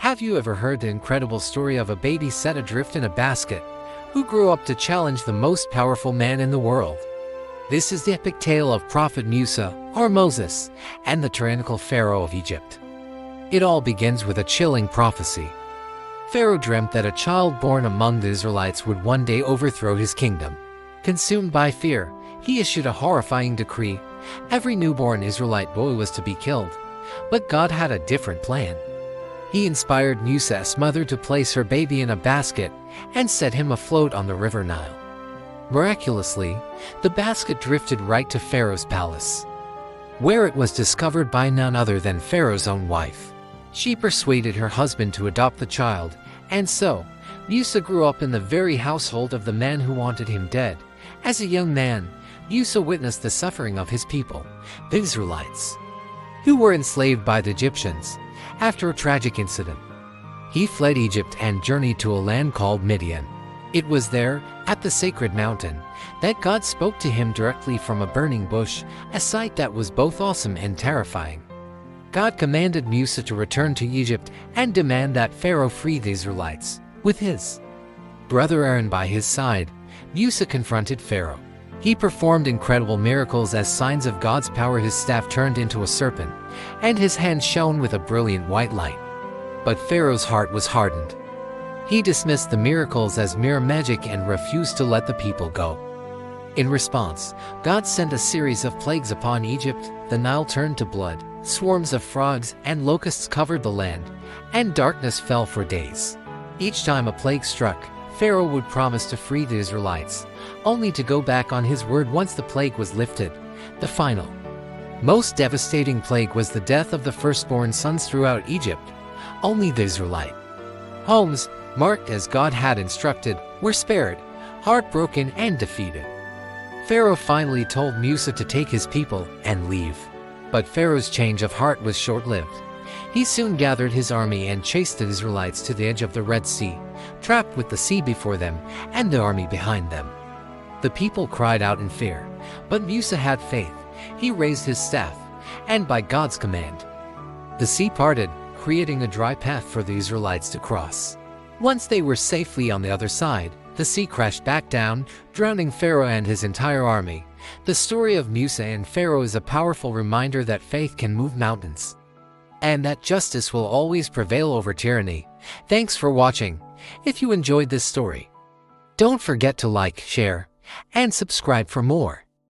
Have you ever heard the incredible story of a baby set adrift in a basket who grew up to challenge the most powerful man in the world? This is the epic tale of Prophet Musa, or Moses, and the tyrannical Pharaoh of Egypt. It all begins with a chilling prophecy. Pharaoh dreamt that a child born among the Israelites would one day overthrow his kingdom. Consumed by fear, he issued a horrifying decree. Every newborn Israelite boy was to be killed. But God had a different plan. He inspired Musa's mother to place her baby in a basket and set him afloat on the river Nile. Miraculously, the basket drifted right to Pharaoh's palace, where it was discovered by none other than Pharaoh's own wife. She persuaded her husband to adopt the child, and so, Musa grew up in the very household of the man who wanted him dead. As a young man, Musa witnessed the suffering of his people, the Israelites, who were enslaved by the Egyptians. After a tragic incident, he fled Egypt and journeyed to a land called Midian. It was there, at the sacred mountain, that God spoke to him directly from a burning bush, a sight that was both awesome and terrifying. God commanded Musa to return to Egypt and demand that Pharaoh free the Israelites. With his brother Aaron by his side, Musa confronted Pharaoh. He performed incredible miracles as signs of God's power. His staff turned into a serpent, and his hand shone with a brilliant white light. But Pharaoh's heart was hardened. He dismissed the miracles as mere magic and refused to let the people go. In response, God sent a series of plagues upon Egypt. The Nile turned to blood, swarms of frogs and locusts covered the land, and darkness fell for days. Each time a plague struck, Pharaoh would promise to free the Israelites, only to go back on his word once the plague was lifted. The final, most devastating plague was the death of the firstborn sons throughout Egypt. Only the Israelite homes, marked as God had instructed, were spared, heartbroken and defeated. Pharaoh finally told Musa to take his people and leave. But Pharaoh's change of heart was short-lived. He soon gathered his army and chased the Israelites to the edge of the Red Sea, trapped with the sea before them and the army behind them. The people cried out in fear, but Musa had faith. He raised his staff, and by God's command, the sea parted, creating a dry path for the Israelites to cross. Once they were safely on the other side, the sea crashed back down, drowning Pharaoh and his entire army. The story of Musa and Pharaoh is a powerful reminder that faith can move mountains, and that justice will always prevail over tyranny. Thanks for watching. If you enjoyed this story, don't forget to like, share, and subscribe for more.